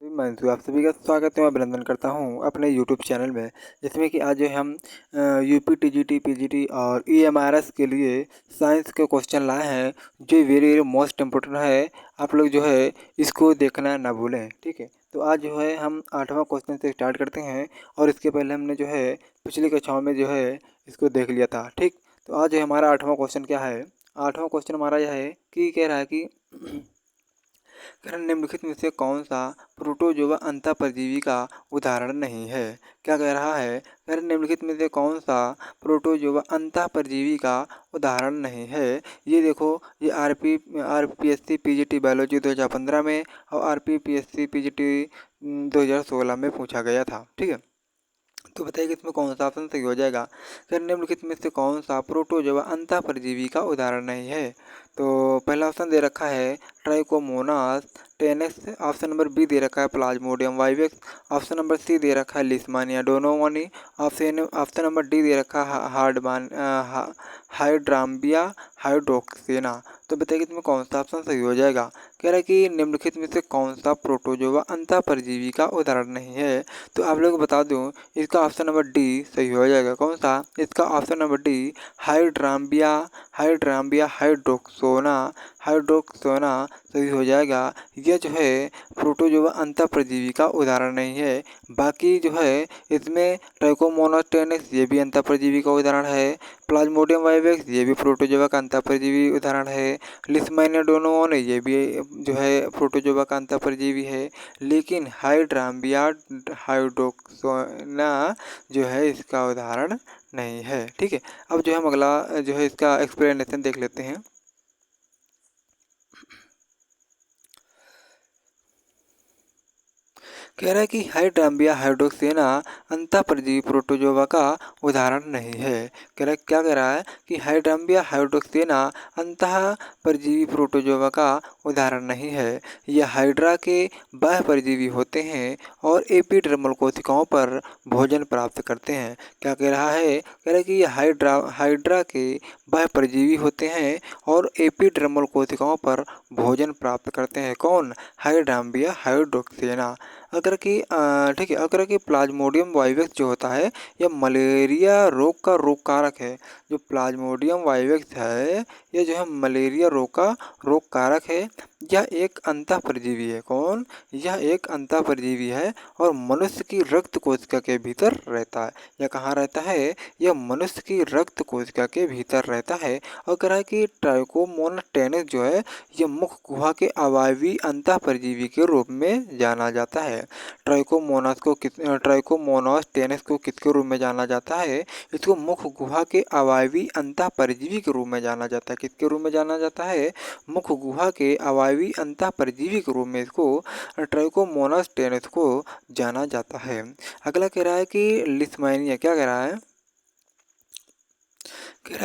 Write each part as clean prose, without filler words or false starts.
मंजू आप सभी का स्वागत है। मैं अभिनंदन करता हूं अपने यूट्यूब चैनल में, जिसमें कि आज जो है हम यूपी टीजीटी पीजीटी और ईएमआरएस के लिए साइंस के क्वेश्चन लाए हैं, जो वेरी वेरी मोस्ट इम्पोर्टेंट है। आप लोग जो है इसको देखना ना भूलें, ठीक है। तो आज जो है हम 8वां क्वेश्चन से स्टार्ट करते हैं, और इसके पहले हमने जो है पिछली कक्षाओं में जो है इसको देख लिया था, ठीक। तो आज हमारा 8वां क्वेश्चन क्या है। 8वां क्वेश्चन हमारा यह है कि कह रहा है कि निम्नलिखित में से कौन सा प्रोटोजोआ अंतः परजीवी का उदाहरण नहीं है। क्या कह रहा है, निम्नलिखित में से कौन सा प्रोटोजोआ अंतः परजीवी का उदाहरण नहीं है। ये देखो, ये आरपीएससी पीजीटी बायोलॉजी 2015 में और आरपीपीएससी पीजीटी 2016 में पूछा गया था, ठीक है। तो बताइए कि इसमें कौन सा ऑप्शन सही हो जाएगा। निम्नलिखित में से कौन सा प्रोटोजोआ अंतः परजीवी का उदाहरण नहीं है। तो पहला ऑप्शन दे रखा है Trichomonas tenax, option number B दे रखा है Plasmodium vivax, option number C दे रखा है Leishmania donovani, option number D दे रखा है हाइड्राम्बिया हाइड्रोक्सेना। तो बताइए कि इसमें कौन सा ऑप्शन सही हो जाएगा। कह रहा है कि निम्नलिखित में से कौन सा प्रोटोजोआ अंतः परजीवी का उदाहरण नहीं है। तो आप लोग बता दूं, इसका ऑप्शन नंबर डी सही हो जाएगा। कौन सा, इसका ऑप्शन नंबर डी हाइड्राम्बिया हाइड्राम्बिया हाइड्रोक्सोना सही हो जाएगा। यह जो है प्रोटोजोआ अंतः परजीवी का उदाहरण नहीं है। बाकी जो है इसमें ट्राइकोमोनास टेनेक्स ये भी अंतः परजीवी का उदाहरण है, प्लाज्मोडियम वाइवेक्स ये भी प्रोटोजोआ का अंतः परजीवी उदाहरण है, लिस्मानिया डोनोवानी ये भी जो है प्रोटोजोआ का अंतः परजीवी है, लेकिन हाइड्राम्बिया हाइड्रोक्सोना जो है इसका उदाहरण नहीं है, ठीक है। अब जो हम अगला जो है इसका एक्सप्लेनेशन देख लेते हैं। कह रहा है कि हाइड्राम्बिया हाइड्रोक्सेना अंतः परजीवी प्रोटोजोआ का उदाहरण नहीं है। क्या कह रहा है कि हाइड्राम्बिया हाइड्रोक्सेना अंतः परजीवी प्रोटोजोआ का उदाहरण नहीं है। यह हाइड्रा के बाह्य परजीवी होते हैं और एपिडर्मल कोशिकाओं पर भोजन प्राप्त करते हैं। क्या कह रहा है, कह रहा है कि यह हाइड्रा के बाह्य परजीवी होते हैं और एपिडर्मल कोशिकाओं पर भोजन प्राप्त करते हैं। कौन, हाइड्राम्बिया हाइड्रोक्सेना। अगर कि ठीक है, अगर कि प्लाज्मोडियम वाइवेक्स जो होता है यह मलेरिया रोग का रोग कारक है। जो प्लाज्मोडियम वाइवेक्स है यह जो है मलेरिया रोग का रोग कारक है। यह एक अंतः परजीवी है। कौन, यह एक अंतः परजीवी है और मनुष्य की रक्त कोशिका के भीतर रहता है। यह कहाँ रहता है, यह मनुष्य की रक्त कोशिका के भीतर रहता है। और कह रहा है कि ट्राइकोमोनास टेनेक्स जो है यह मुख गुहा के अवायवी अंतः परजीवी के रूप में जाना जाता है। ट्राइकोमोनास टेनेक्स को किसके रूप में जाना जाता है, इसको मुख गुहा के अवायवी अंतः परजीवी के रूप में जाना जाता है। किसके रूप में जाना जाता है, मुख गुहा के अवायवी अंतः परजीवी के रूप में इसको ट्राइकोमोनास टेनेक्स को जाना जाता है। अगला कह रहा है कि लिस्मानिया, क्या कह रहा है, कह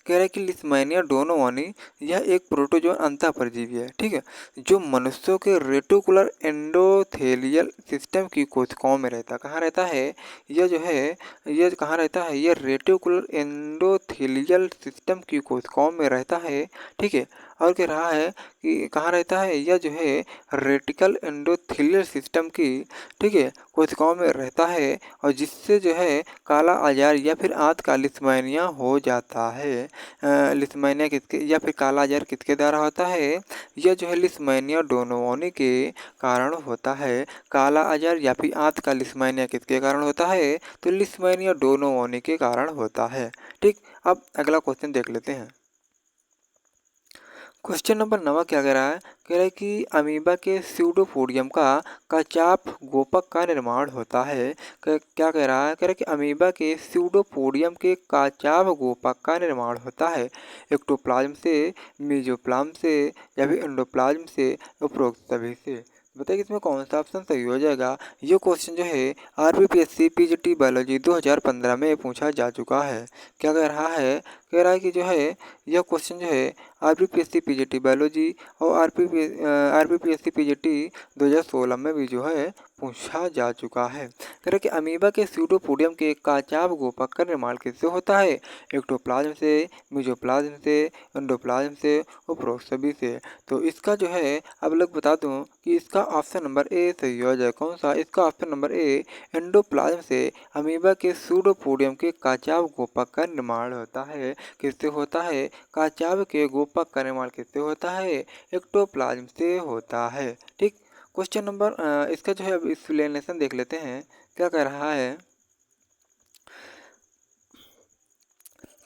रहा है कि लिस्मानिया डोनोवानी यह एक प्रोटोजोआ अंतः परजीवी है, ठीक है, जो मनुष्यों के रेटिकुलर एंडोथेलियल सिस्टम की कोशिकाओं में रहता है। कहाँ रहता है, यह जो है यह कहाँ रहता है, यह रेटिकुलर एंडोथेलियल सिस्टम की कोशिकाओं में रहता है, ठीक है। और कह रहा है कि कहाँ रहता है, यह जो है रेटिकल एंडोथेलियल सिस्टम की, ठीक है, कोशिकाओं में रहता है, और जिससे जो है काला आजार या फिर आंत का लिस्मानिया हो जाता है। लिस्मानिया किसके या फिर काला आजार किसके द्वारा होता है, यह जो है लिस्मानिया डोनोवानी के कारण होता है। काला आजार या फिर आंत का लिस्मानिया किसके कारण होता है, तो लिस्मानिया डोनोवानी के कारण होता है, ठीक। अब अगला क्वेश्चन देख लेते हैं। क्वेश्चन नंबर 9 क्या कह रहा है, कह रहा है कि अमीबा के स्यूडोपोडियम का कचाप गोपक का निर्माण होता है। क्या कह रहा है, कह रहा है कि अमीबा के स्यूडोपोडियम के कचाप गोपक का निर्माण होता है एक्टोप्लाज्म से, मेसोप्लाज्म से या फिर एंडोप्लाज्म से, उपरोक्त सभी से। बताइए इसमें कौन सा ऑप्शन सही हो जाएगा। ये क्वेश्चन जो है आरपीपीएससी पीजीटी बायोलॉजी 2015 में पूछा जा चुका है। क्या कह रहा है, कह रहा है कि जो है यह क्वेश्चन जो है आरपीपीएससी पीजीटी बायोलॉजी और आरपीपीएससी पीजीटी 2016 में भी जो है पूछा जा चुका है। कह रहा है कि अमीबा के स्यूडोपोडियम के काचाभ गोपक का निर्माण किससे होता है? एक्टोप्लाज्म से, मेसोप्लाज्म से, एंडोप्लाज्म से और प्रोटोजोआ से। तो इसका जो है अब लोग बता दूं कि इसका ऑप्शन नंबर ए सही हो जाए। कौन सा? इसका ऑप्शन नंबर ए एंडोप्लाज्म से अमीबा के स्यूडोपोडियम के काचाभ गोपक का निर्माण होता है। किससे होता है? काचाभ के गोपक का निर्माण किससे होता है? एक्टोप्लाज्म से होता है। ठीक। क्वेश्चन नंबर इसका जो है अब एक्सप्लेनेशन देख लेते हैं क्या कह रहा है।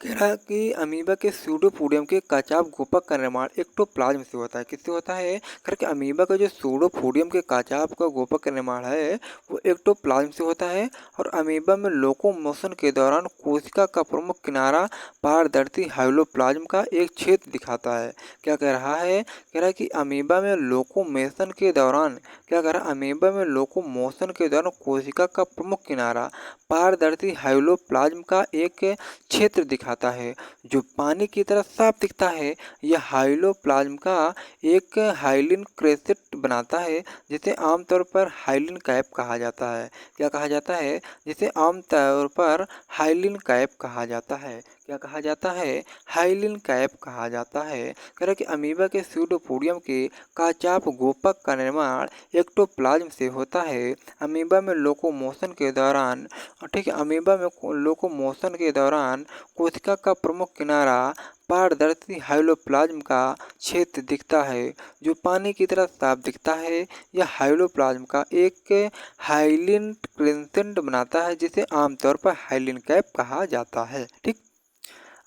कह रहा है कि अमीबा के स्यूडोपोडियम के काचाभ गोपक का निर्माण एक्टोप्लाज्म से होता है। किससे होता है? कर के अमीबा का जो स्यूडोपोडियम के काचाभ का गोपक का निर्माण है वो एक्टोप्लाज्म से होता है। और अमीबा में लोकोमोशन के दौरान कोशिका का प्रमुख किनारा पारदर्शी हाइलोप्लाज्म का एक क्षेत्र दिखाता है। क्या कह रहा है? कह रहा है कि अमीबा में लोकोमोशन के दौरान क्या कह रहा है? अमीबा में लोकोमोशन के दौरान कोशिका का प्रमुख किनारा पारदर्शी हाइलोप्लाज्म का एक क्षेत्र दिखाता है जो पानी की तरह साफ दिखता है। यह हाइलोप्लाज्म का एक हाइलिन क्रेसेट बनाता है जिसे आमतौर पर हाइलिन कैप कहा जाता है। क्या कहा जाता है? जिसे आमतौर पर हाइलिन कैप कहा जाता है। क्या कहा जाता है? हाइलिन कैप कहा जाता है। कह रहे कि अमीबा के स्यूडोपोडियम के काचाभ गोपक का निर्माण एक्टोप्लाज्म से होता है। अमीबा में लोकोमोशन के दौरान ठीक है, अमीबा में लोकोमोशन के दौरान कोशिका का प्रमुख किनारा पारदर्शी हाइलोप्लाज्म का क्षेत्र दिखता है जो पानी की तरह साफ दिखता है। यह हाइलोप्लाज्म का एक हाइलिन क्रेसेंट बनाता है जिसे आमतौर पर हाइलिन कैप कहा जाता है। ठीक।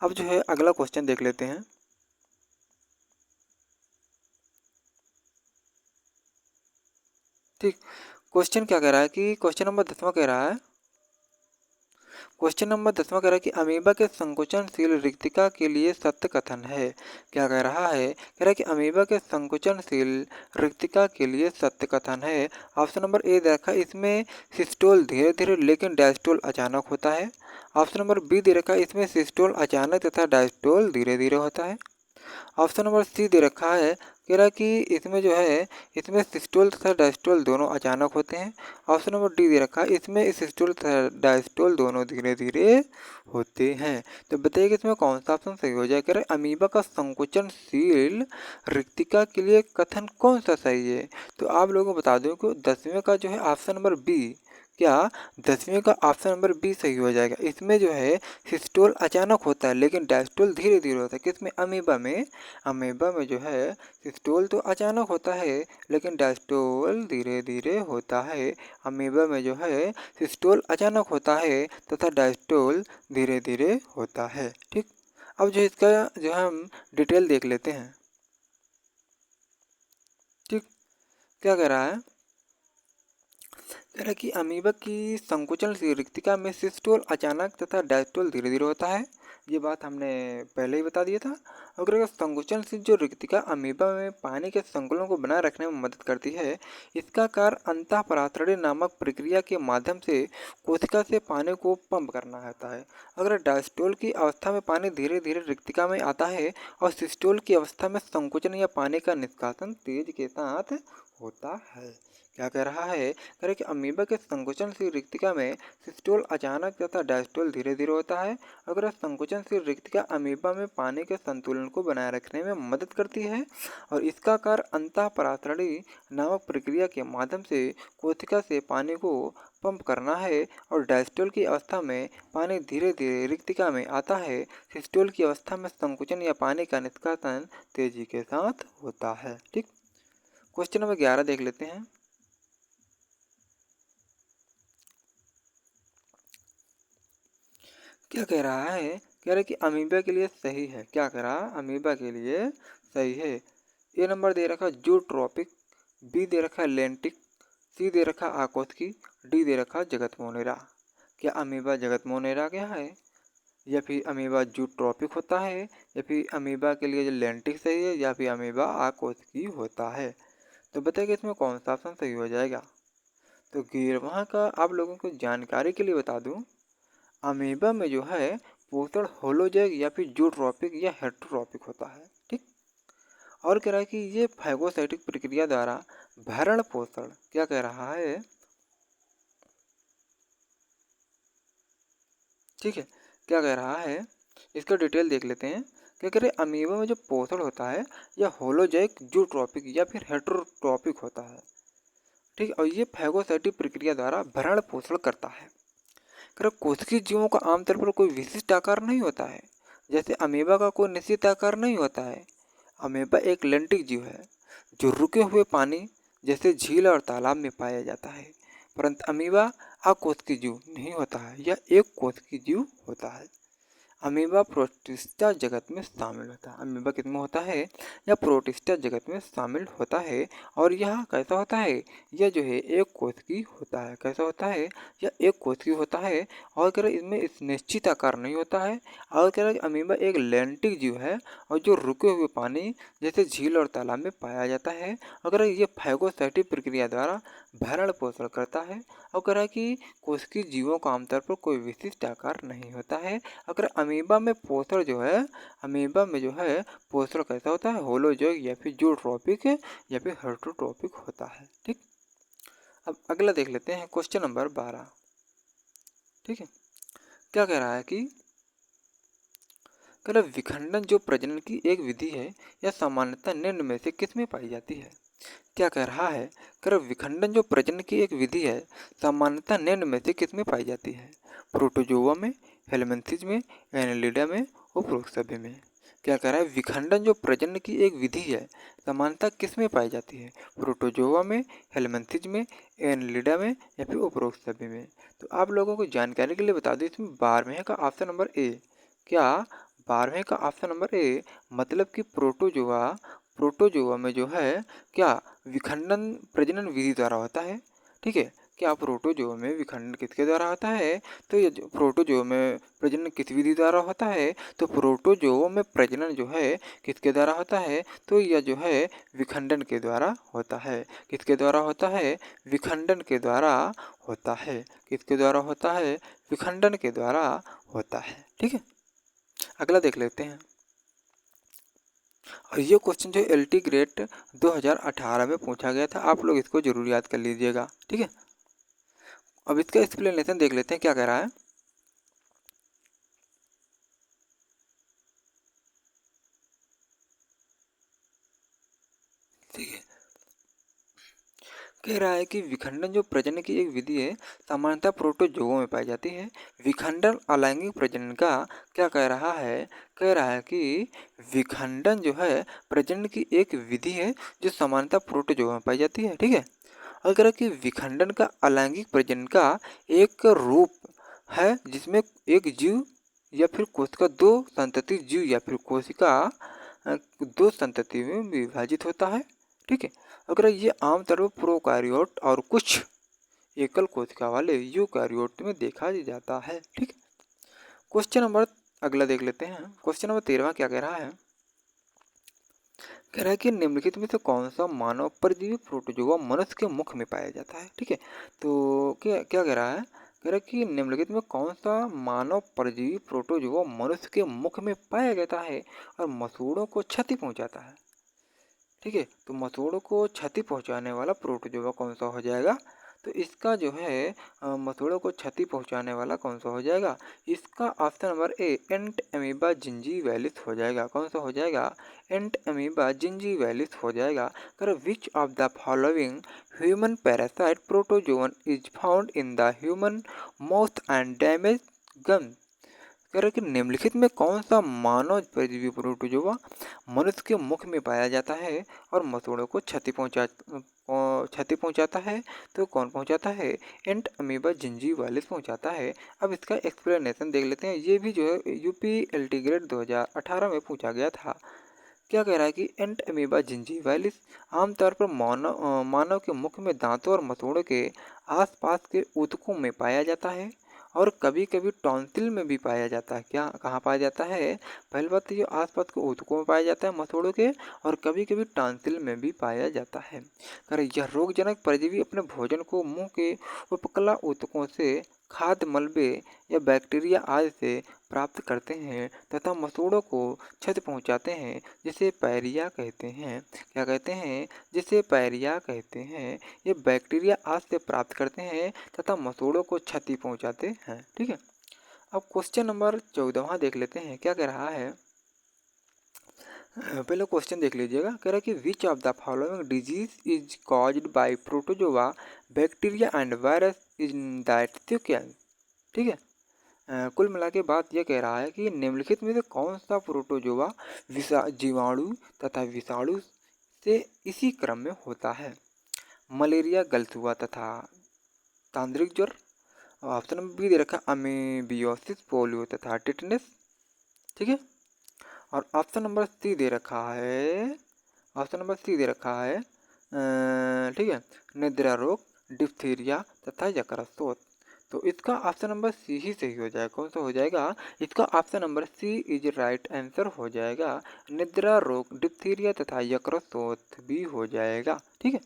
अब जो है अगला क्वेश्चन देख लेते हैं। ठीक। क्वेश्चन क्या कह रहा है कि क्वेश्चन नंबर 10वां कह रहा है क्वेश्चन नंबर 10वां कह रहा है कि अमीबा के संकुचनशील रिक्तिका के लिए सत्य कथन है। क्या कह रहा है? कह रहा है कि अमीबा के संकुचनशील रिक्तिका के लिए सत्य कथन है। ऑप्शन नंबर ए देखा, इसमें सिस्टोल धीरे धीरे लेकिन डायस्टोल अचानक होता है। ऑप्शन नंबर बी दे रखा है, इसमें सिस्टोल अचानक तथा डायस्टोल धीरे धीरे होता है। ऑप्शन नंबर सी दे रखा है, कह रहा है कि इसमें जो है इसमें सिस्टोल तथा डायस्टोल दोनों अचानक होते हैं। ऑप्शन नंबर डी दे रखा है, इसमें सिस्टोल तथा डायस्टोल दोनों धीरे धीरे होते हैं। तो बताइए कि इसमें कौन सा ऑप्शन सही हो जाए। कह रहे अमीबा का संकुचनशील रिक्तिका के लिए कथन कौन सा सही है। तो आप लोगों को बता दूं कि 10वें का जो है ऑप्शन नंबर बी, क्या 10वें का ऑप्शन नंबर बी सही हो जाएगा। इसमें जो है सिस्टोल अचानक होता है लेकिन डायस्टोल धीरे धीरे होता है। किसमें? अमीबा में। अमीबा में जो है सिस्टोल तो अचानक होता है लेकिन डायस्टोल धीरे धीरे होता है। अमीबा में जो है सिस्टोल अचानक होता है तथा डायस्टोल धीरे धीरे होता है। ठीक। अब जो इसका जो है हम डिटेल देख लेते हैं। ठीक। क्या कह रहा है? कह रहा है कि अमीबा की संकुचन रिक्तिका में सिस्टोल अचानक तथा डायस्टोल धीरे धीरे होता है। ये बात हमने पहले ही बता दिया था। अगर संकुचन से जो रिक्तिका अमीबा में पानी के संकुलन को बनाए रखने में मदद करती है, इसका कार्य अंतःपरातरणी नामक प्रक्रिया के माध्यम से कोशिका से पानी को पंप करना होता है। अगर डायस्टोल की अवस्था में पानी धीरे धीरे रिक्तिका में आता है और सिस्टोल की अवस्था में संकुचन या पानी का निष्कासन तेज के साथ होता है। क्या कह रहा है? कह रहे कि अमीबा के संकुचनशील रिक्तिका में सिस्टोल अचानक तथा डायस्टोल धीरे धीरे होता है। अगर संकुचनशील रिक्तिका अमीबा में पानी के संतुलन को बनाए रखने में मदद करती है और इसका कार्य अंतःपरातरणी नामक प्रक्रिया के माध्यम से कोशिका से पानी को पंप करना है। और डायस्टोल की अवस्था में पानी धीरे धीरे रिक्तिका में आता है। सिस्टोल की अवस्था में संकुचन या पानी का निष्कासन तेजी के साथ होता है। ठीक। क्वेश्चन नंबर 11 देख लेते हैं। क्या कह रहा है? कह रहा है कि अमीबा के लिए सही है। क्या कह रहा? अमीबा के लिए सही है। ए नंबर दे रखा जूट्रॉपिक, बी दे रखा लेंटिक, सी दे रखा आकोत्की, डी दे रखा जगत मोनेरा। क्या अमीबा जगत मोनेरा क्या है, या फिर अमीबा जूट्रॉपिक होता है, या फिर अमीबा के लिए जो लेंटिक सही है, या फिर अमीबा आकोत्की होता है। तो बताइए इसमें कौन सा ऑप्शन सही हो जाएगा। तो गिरवां का आप लोगों को जानकारी के लिए बता दूं, अमीबा में जो है पोषण होलोजैक या फिर जूट्रॉपिक या हेटेरोट्रॉपिक होता है। ठीक। और कह रहा है कि ये फैगोसाइटिक प्रक्रिया द्वारा भरण पोषण क्या कह रहा है, ठीक है, क्या कह रहा है इसका डिटेल देख लेते हैं। क्या कह रहे अमीबा में जो पोषण होता है यह होलोजैक, जूट्रॉपिक या फिर हेटेरोट्रॉपिक होता है। ठीक। और ये फैगोसाइटिक प्रक्रिया द्वारा भरण पोषण करता है। कोशिकीय जीवों का आमतौर पर कोई विशिष्ट आकार नहीं होता है। जैसे अमीबा का कोई निश्चित आकार नहीं होता है। अमीबा एक लेंटिक जीव है जो रुके हुए पानी जैसे झील और तालाब में पाया जाता है, परंतु अमीबा अकोशिकीय जीव नहीं होता है, यह एक कोशिकीय जीव होता है। अमीबा प्रोटिस्टा जगत में शामिल होता है। अमीबा किसमें होता है, यह प्रोटिस्टा जगत में शामिल होता है। और यह कैसा होता है, यह जो है एक कोशिकीय होता है। कैसा होता है, यह एक कोशिकीय होता है। और कह रहे इसमें इस निश्चित आकार नहीं होता है। और कह रहे अमीबा एक लेंटिक जीव है और जो रुके हुए पानी जैसे झील और तालाब में पाया जाता है। अगर ये फैगोसाइटिक प्रक्रिया द्वारा भरण पोषण करता है। और कह रहा है कि कोशिकीय जीवों का आमतौर पर कोई विशिष्ट आकार नहीं होता है। अगर अमीबा में पोषण जो है, अमीबा में जो है पोषण कैसा होता है, होलोजैक या फिर जूट्रॉपिक या फिर हेटेरोट्रॉपिक होता है। ठीक। अब अगला देख लेते हैं क्वेश्चन नंबर 12। ठीक है, क्या कह रहा है कि विखंडन जो प्रजनन की एक विधि है यह सामान्यतः निम्न में से किसमें पाई जाती है। क्या कह रहा है, विखंडन जो प्रजनन की एक विधि है सामान्यतः निम्न में से किसमें पाई जाती है। प्रोटोजोआ में, हेलमिंथिस में, एनेलिडा में, उपरोक्त सभी में। क्या कह रहा है, विखंडन जो प्रजनन की एक विधि है समानता किस में पाई जाती है। प्रोटोजोआ में, हेलमिंथिस में, एनेलिडा में या फिर उपरोक्त सभी में। तो आप लोगों को जानकारी के लिए बता दूं इसमें 12वें का ऑप्शन नंबर ए। क्या 12वें का ऑप्शन नंबर ए मतलब कि प्रोटोजोआ में जो है क्या विखंडन प्रजनन विधि द्वारा होता है। ठीक है, क्या प्रोटोजोआ में विखंडन किसके द्वारा होता है, तो ये प्रोटोजोआ में प्रजनन किस विधि द्वारा होता है, तो प्रोटोजोआ में प्रजनन जो है किसके द्वारा होता है, तो यह जो है विखंडन के द्वारा होता है। किसके द्वारा होता है, विखंडन के द्वारा होता है। किसके द्वारा होता है, विखंडन के द्वारा होता है। ठीक है, अगला देख लेते हैं। और ये क्वेश्चन जो LT ग्रेड 2018 में पूछा गया था, आप लोग इसको जरूर याद कर लीजिएगा। ठीक है, अब इसका एक्सप्लेनेशन देख लेते हैं क्या कह रहा है। ठीक है, कह रहा है कि विखंडन जो प्रजनन की एक विधि है सामान्यतः प्रोटोजोआ में पाई जाती है। विखंडन अलैंगिक प्रजनन का क्या कह रहा है, कह रहा है कि विखंडन जो है प्रजनन की एक विधि है जो सामान्यतः प्रोटोजोआ में पाई जाती है। ठीक है, अगर कि विखंडन का अलैंगिक प्रजनन का एक रूप है जिसमें एक जीव या फिर कोशिका दो संतति जीव या फिर कोशिका दो संतति में विभाजित होता है। ठीक है, अगर ये आमतौर पर प्रोकारियोट और कुछ एकल कोशिका वाले यूकारियोट में देखा जाता है। ठीक, क्वेश्चन नंबर अगला देख लेते हैं। क्वेश्चन नंबर 13 क्या कह रहा है, कह रहा है कि निम्नलिखित में से कौन सा मानव परजीवी प्रोटोजोआ मनुष्य के मुख में पाया जाता है। ठीक है, तो क्या क्या कह रहा है, कह रहा है कि निम्नलिखित में कौन सा मानव परजीवी प्रोटोजोआ मनुष्य के मुख में पाया जाता है और मसूड़ों को क्षति पहुंचाता है। ठीक है, तो मसूड़ों को क्षति पहुंचाने वाला प्रोटोजोआ कौन सा हो जाएगा, तो इसका जो है मसूड़ों को क्षति पहुंचाने वाला कौन सा हो जाएगा, इसका option number A Entamoeba gingivalis हो जाएगा। कौन सा हो जाएगा, एंट अमीबा जिंजीवैलिस हो जाएगा। कर which of the following human parasite protozoan is found in the human mouth and damage gum. कह रहे कि निम्नलिखित में कौन सा मानव परजीवी प्रोटोजोआ मनुष्य के मुख में पाया जाता है और मसूड़ों को क्षति पहुंचाता है, तो कौन पहुंचाता है, एंट अमीबा जिंजीवालिस पहुंचाता है। अब इसका एक्सप्लेनेशन देख लेते हैं। ये भी जो है UP LT ग्रेड 2018 में पूछा गया था। क्या कह रहा है कि एंट अमीबा जिंजीवालिस आमतौर पर मानव के मुख में दांतों और मसूड़ों के आसपास के ऊतकों में पाया जाता है और कभी कभी टॉन्सिल में भी पाया जाता है। क्या कहाँ पाया जाता है, पहली बात तो ये आसपास के ऊतकों में पाया जाता है मसूड़ों के, और कभी कभी टॉन्सिल में भी पाया जाता है। कर यह रोगजनक परजीवी अपने भोजन को मुंह के उपकला ऊतकों से खाद्य मलबे या बैक्टीरिया आदि से प्राप्त करते हैं तथा मसूड़ों को क्षति पहुंचाते हैं, जिसे पायरिया कहते हैं। क्या कहते हैं? जिसे पायरिया कहते हैं। ये बैक्टीरिया आदि से प्राप्त करते हैं तथा मसूड़ों को क्षति पहुंचाते हैं। ठीक है। अब क्वेश्चन नंबर 14वां देख लेते हैं, क्या कह रहा है। पहले क्वेश्चन देख लीजिएगा। कह रहा है कि विच of the following disease is caused by protozoa bacteria and virus is that sequence. ठीक है। कुल मिला के बात यह कह रहा है कि निम्नलिखित में से कौन सा प्रोटोजोआ जीवाणु तथा विषाणु से इसी क्रम में होता है। मलेरिया, गलसुआ तथा तांत्रिक ज्वर। ऑप्शन नंबर बी दे रखा अमीबियोसिस, पोलियो तथा टिटनेस। ठीक है। और ऑप्शन नंबर सी दे रखा है, ऑप्शन नंबर सी दे रखा है ठीक है, निद्रा रोग, डिप्थीरिया तथा यकृत। तो इसका ऑप्शन नंबर सी ही सही हो जाएगा। कौन सा हो जाएगा? इसका option number C is right answer हो जाएगा। निद्रा रोग, डिप्थीरिया तथा यकृत भी हो जाएगा। ठीक है।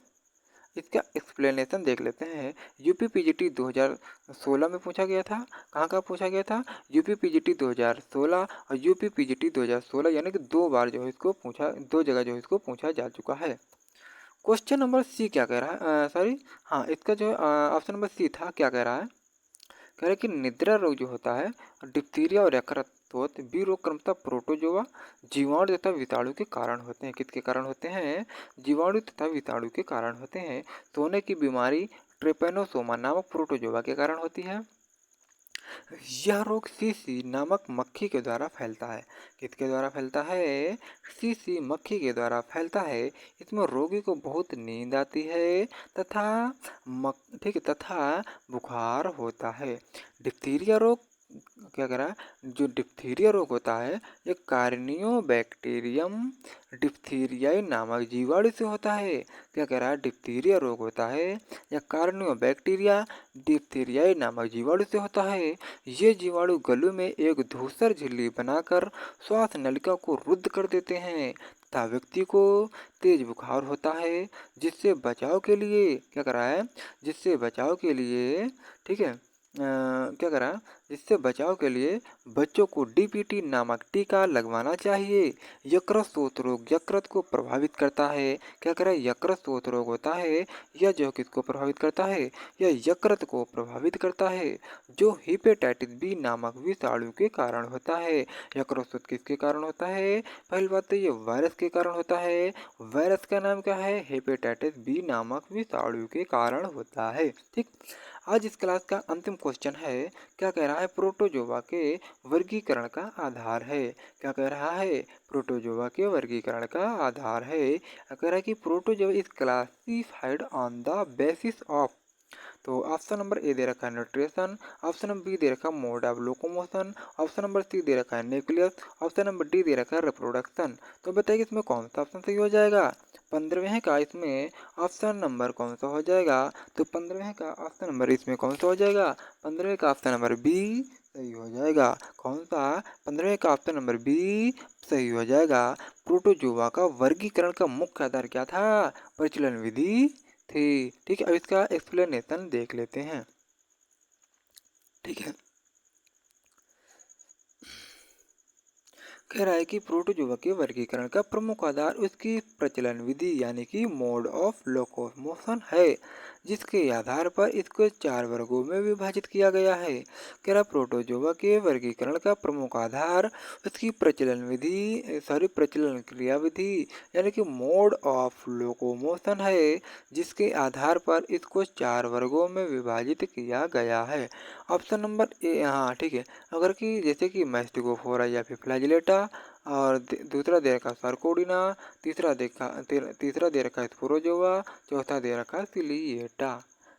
इसका एक्सप्लेनेशन देख लेते हैं। यूपी पीजीटी 2016 में पूछा गया था। कहाँ कहाँ पूछा गया था? यूपी पीजीटी 2016 और यूपी पीजीटी 2016, यानी कि 2 बार जो है इसको पूछा, 2 जगह जो है इसको पूछा जा चुका है। क्वेश्चन नंबर सी क्या कह रहा है? सॉरी, हाँ, इसका जो ऑप्शन नंबर सी था, क्या कह रहा है? कह रहा है कि निद्रा रोग जो होता है, डिप्थीरिया और यकृत बी रोग क्रमशः प्रोटोजोआ, जीवाणु तथा विषाणु के कारण होते हैं। किसके कारण होते हैं? जीवाणु तथा विषाणु के कारण होते हैं। सोने की बीमारी ट्रिपेनोसोमा नामक प्रोटोजोआ के कारण होती है। यह रोग सीसी नामक मक्खी के द्वारा फैलता है। किसके द्वारा फैलता है? सीसी मक्खी के द्वारा फैलता है। इसमें रोगी को बहुत नींद आती है तथा ठीक है, तथा बुखार होता है। डिप्थीरिया रोग क्या कह रहा है? जो डिप्थीरिया रोग होता है, ये कार्नियो बैक्टीरियम डिप्थीरियाई नामक जीवाणु से होता है। क्या कह रहा है? डिप्थीरिया रोग होता है या कार्नियो बैक्टीरिया डिप्थीरियाई नामक जीवाणु से होता है। ये जीवाणु गलों में एक धूसर झिल्ली बनाकर श्वास नलिका को रुद्ध कर देते हैं तथा व्यक्ति को तेज बुखार होता है। जिससे बचाव के लिए क्या करा है? जिससे बचाव के लिए, ठीक है, क्या करा? इससे बचाव के लिए बच्चों को डीपीटी नामक टीका लगवाना चाहिए। यकृत शोथ रोग यकृत को प्रभावित करता है। क्या करें? यकृत शोथ रोग होता है, यह जो किसको प्रभावित करता है? यह यकृत को प्रभावित करता है, जो हेपेटाइटिस बी नामक विषाणु के कारण होता है। यकृत शोथ किसके कारण होता है? पहली बात तो ये वायरस के कारण होता है। वायरस का नाम क्या है? हेपेटाइटिस बी नामक विषाणु के कारण होता है। ठीक। आज इस क्लास का अंतिम क्वेश्चन है। क्या कह रहा है? प्रोटोजोआ के वर्गीकरण का आधार है। क्या कह रहा है? प्रोटोजोआ के वर्गीकरण का आधार है। कह रहा है कि protozoa is classified on the basis of, तो ऑप्शन नंबर ए दे रखा है न्यूट्रिशन, ऑप्शन नंबर बी दे रखा है mode of locomotion, option number C दे रखा है न्यूक्लियस, ऑप्शन नंबर डी दे रखा है रिप्रोडक्शन। तो बताइए इसमें कौन सा ऑप्शन सही हो जाएगा? 15वें का इसमें ऑप्शन नंबर कौन सा हो जाएगा? तो 15वें का ऑप्शन नंबर इसमें कौन सा हो जाएगा? 15वें का ऑप्शन नंबर बी सही हो जाएगा। कौन सा? 15वें का ऑप्शन नंबर बी सही हो जाएगा। प्रोटोजोआ का वर्गीकरण का मुख्य आधार क्या था? प्रचलन विधि थी। ठीक है। अब इसका एक्सप्लेनेशन देख लेते हैं। ठीक है। कह रहा है कि प्रोटोजोआ के वर्गीकरण का प्रमुख आधार उसकी प्रचलन विधि यानी कि मोड ऑफ लोकोमोशन है, जिसके आधार पर इसको 4 वर्गों में विभाजित किया गया है। कह रहा प्रोटोजोआ के वर्गीकरण का प्रमुख आधार उसकी प्रचलन विधि प्रचलन क्रिया विधि यानी कि मोड ऑफ लोकोमोशन है, जिसके आधार पर इसको 4 वर्गों में विभाजित किया गया है। ऑप्शन नंबर ए, हाँ ठीक है। अगर कि जैसे कि मैस्टिकोफोरा या फिर फ्लैजिलेटा, और दूसरा दे रखा सर्कोडिना, तीसरा दे रखा स्पोरोजोआ, चौथा दे रखा सिलिएटा।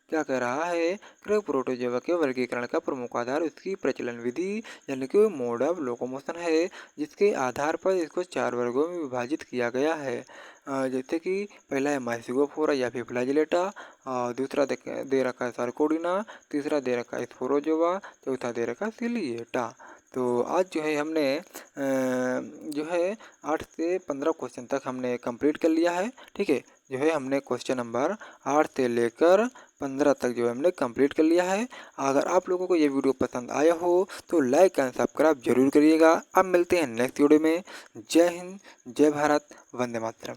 क्या कह रहा है? प्रोटोजोआ के वर्गीकरण का प्रमुख आधार उसकी प्रचलन विधि यानी कि मोड ऑफ लोकोमोशन है, जिसके आधार पर इसको 4 वर्गों में विभाजित किया गया है। जैसे कि पहला है मैस्टिकोफोरा या फिर फ्लैजिलेटा, दूसरा दे रखा है सर्कोडिना, तीसरा दे रखा है स्पोरोजोआ, चौथा दे रखा है सिलिएटा। तो आज जो है हमने जो है 8 से 15 क्वेश्चन तक हमने कंप्लीट कर लिया है। ठीक है। जो है हमने क्वेश्चन नंबर 8 से लेकर 15 तक जो है हमने कंप्लीट कर लिया है। अगर आप लोगों को ये वीडियो पसंद आया हो तो लाइक एंड सब्सक्राइब जरूर करिएगा। अब मिलते हैं नेक्स्ट वीडियो में। जय हिंद, जय भारत, वंदे मातरम।